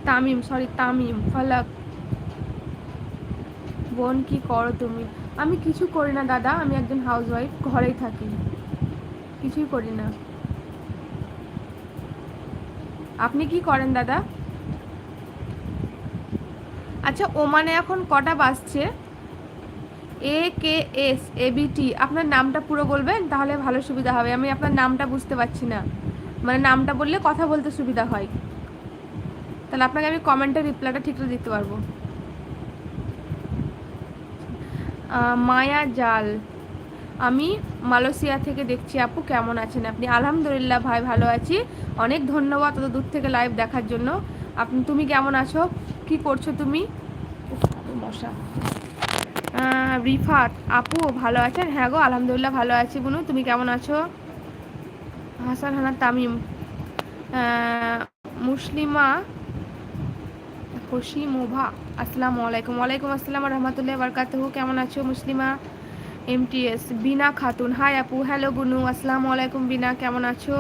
Tamim, sorry Tamim. ফালাক, বোন কি করো তুমি? আমি কিছু করি না দাদা, আমি একজন হাউসওয়াইফ, ঘরেই থাকি, কিছুই করি না। আপনি কি করেন দাদা? আচ্ছা, ওমানে এখন কটা বাজছে? AKSABT, আপনার নামটা পুরো বলবেন তাহলে ভালো সুবিধা হবে। আমি আপনার নামটা বুঝতে পারছি না, মানে নামটা বললে কথা বলতে সুবিধা হয়, তাহলে আপনাকে আমি কমেন্টে রিপ্লাইটা ঠিক দিতে পারবো। মায়া জাল, আমি মালয়েশিয়া থেকে দেখছি। আপু কেমন আছেন আপনি? আলহামদুলিল্লাহ ভাই, ভালো আছি। অনেক ধন্যবাদ অত দূর থেকে লাইভ দেখার জন্য। তুমি কেমন আছো? কি করছো তুমি? মশা। রিফাত আপু ভালো আছেন? হ্যাঁ গো, আলহামদুলিল্লাহ ভালো আছি। বুনু তুমি কেমন আছো? হাসান হানা তামিম, মুসলিমা খুশি মোভা, আসসালামু আলাইকুম। ওয়ালাইকুম আসসালাম রহমতুল্লাহ বরকাতুহু। কেমন আছো মুসলিমা? MTS বিনা খাতুন, হাই আপু। হ্যালো বুনু, আসসালামু আলাইকুম। বিনা কেমন আছো?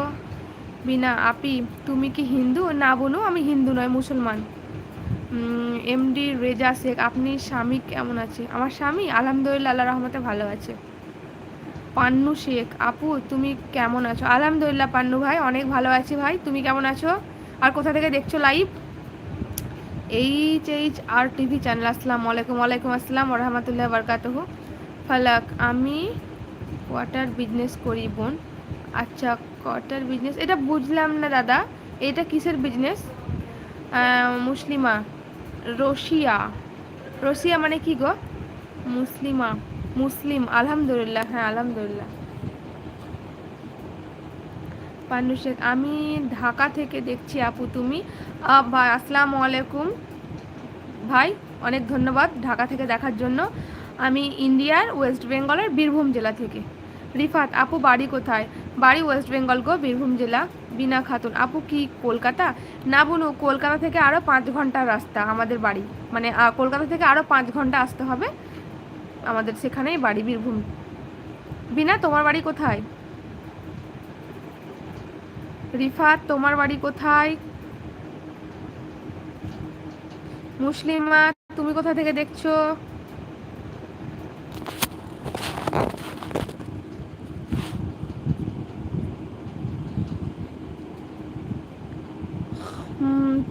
বিনা আপি, তুমি কি হিন্দু? না বুনু, আমি হিন্দু নয়, মুসলমান। MD রেজা শেখ, আপনি স্বামী কেমন আছে? আমার স্বামী আলহামদুলিল্লাহ আল্লাহ রহমতে ভালো আছে। পান্নু শেখ, আপু তুমি কেমন আছো? আলহামদুলিল্লাহ পান্নু ভাই, অনেক ভালো আছি ভাই। তুমি কেমন আছো? আর কোথা থেকে দেখছো লাইভ? HHR TV চ্যানেল, আসসালামু আলাইকুম। ওয়ালাইকুম আসসালাম রহমতুল্লাহ বরকাতুহু। ফালাক, আমি কোয়ার্টার বিজনেস করি বোন। আচ্ছা, কোয়ার্টার বিজনেস, এটা বুঝলাম না দাদা, এটা কিসের বিজনেস? মুসলিমা, রশিয়া, রশিয়া মানে কি গো? মুসলিমা, মুসলিম, আলহামদুলিল্লাহ, হ্যাঁ আলহামদুলিল্লাহ। পান্নু শেখ, আমি ঢাকা থেকে দেখছি আপু। তুমি? ভাই আসসালামু আলাইকুম ভাই, অনেক ধন্যবাদ ঢাকা থেকে দেখার জন্য। আমি ইন্ডিয়ার ওয়েস্ট বেঙ্গলের বীরভূম জেলা থেকে। রিফাত আপু বাড়ি কোথায়? বাড়ি ওয়েস্ট বেঙ্গল গো, বীরভূম জেলা। বিনা খাতুন, আপু কি কলকাতা? না বোনু, কলকাতা থেকে আরও 5 ঘন্টার রাস্তা আমাদের বাড়ি, মানে কলকাতা থেকে আরও 5 ঘন্টা আসতে হবে, আমাদের সেখানেই বাড়ি, বীরভূম। বিনা তোমার বাড়ি কোথায়? রিফাত তোমার বাড়ি কোথায়? মুসলিমা তুমি কোথা থেকে দেখছো?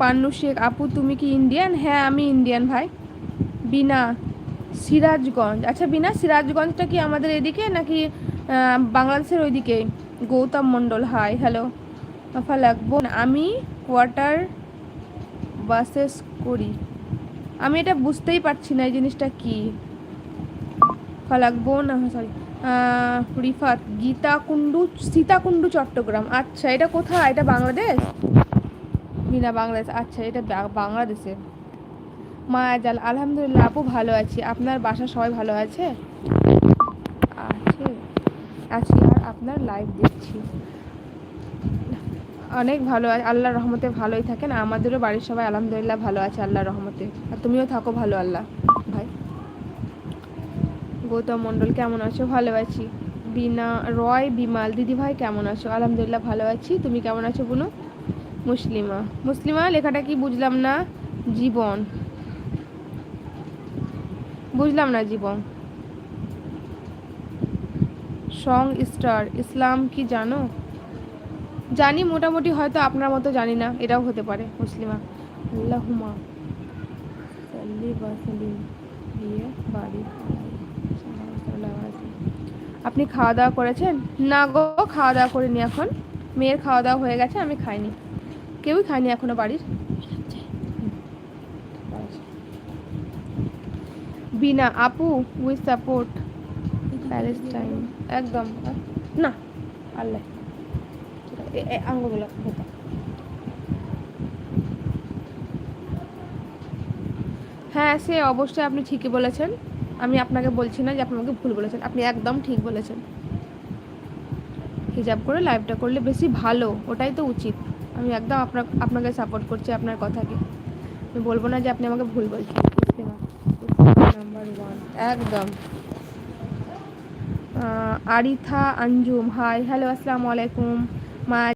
পান্নু শেখ, আপু তুমি কি ইন্ডিয়ান? হ্যাঁ আমি ইন্ডিয়ান ভাই। বিনা সিরাজগঞ্জ, আচ্ছা বিনা সিরাজগঞ্জটা কি আমাদের এদিকে নাকি বাংলাদেশের ওইদিকে? গৌতম মণ্ডল, হাই হ্যালো। ফালাক, বোন আমি কোয়ার্টার বাসেস করি। আমি এটা বুঝতেই পারছি না এই জিনিসটা কি। ফালাক, বোন সরি। রিফাত, গীতাকুণ্ডু, সীতাকুণ্ডু চট্টগ্রাম, আচ্ছা এটা কোথায়? এটা বাংলাদেশ? বিনা বাংলাদেশ, আচ্ছা এটা বাংলাদেশে। মায়াজাল, আলহামদুলিল্লাহ আপু ভালো আছি। আপনার বাসার সবাই ভালো আছে? আছে আছি, আর আপনার লাইভ দেখছি। অনেক ভালো, আল্লাহর রহমতে ভালোই থাকেন। আমাদেরও বাড়ির সবাই আলহামদুলিল্লাহ ভালো আছে আল্লাহর রহমতে। আর তুমিও থাকো ভালো আল্লাহ ভাই। গৌতম মণ্ডল, কেমন আছো? ভালো আছি। বিনা রয় বিমাল, দিদি ভাই কেমন আছো? আলহামদুলিল্লাহ ভালো আছি। তুমি কেমন আছো বুনু? মুসলিমা, মুসলিমা লেখাটা কি বুঝলাম না? জীবন, বুঝলাম না জীবন। সং স্টার, ইসলাম কি জানো? জানি মোটামুটি, হয়তো আপনার মতো জানি না, এটাও হতে পারে। মুসলিমা, আল্লাহুমা সাল্লি ওয়া সাল্লিম দিয়ে বাড়ি। আপনি খাওয়া দাওয়া করেছেন? না গো, খাওয়া দাওয়া করিনি এখন। মেয়ের খাওয়া দাওয়া হয়ে গেছে, আমি খাইনি, কেউই খায়নি এখনো বাড়ির। বিনা আপু উই সাপোর্ট প্যালেস্টাইন, একদম না, আল্লাহ আঙ্গুগুলো হোতা। হ্যাঁ সে অবশ্যই, আপনি ঠিকই বলেছেন। আমি আপনাকে বলছি না যে আপনি আমাকে ভুল বলেছেন, আপনি একদম ঠিক বলেছেন। হিজাব করে লাইভটা করলে বেশি ভালো, ওটাই তো উচিত। আমি একদম আপনাকে সাপোর্ট করছি, আপনার কথাকে। আমি বলবো না যে আপনি আমাকে ভুল বলছেন। নাম্বার 1 একদম। আরিথা আঞ্জুম, হাই হ্যালো আসসালামু আলাইকুম। মা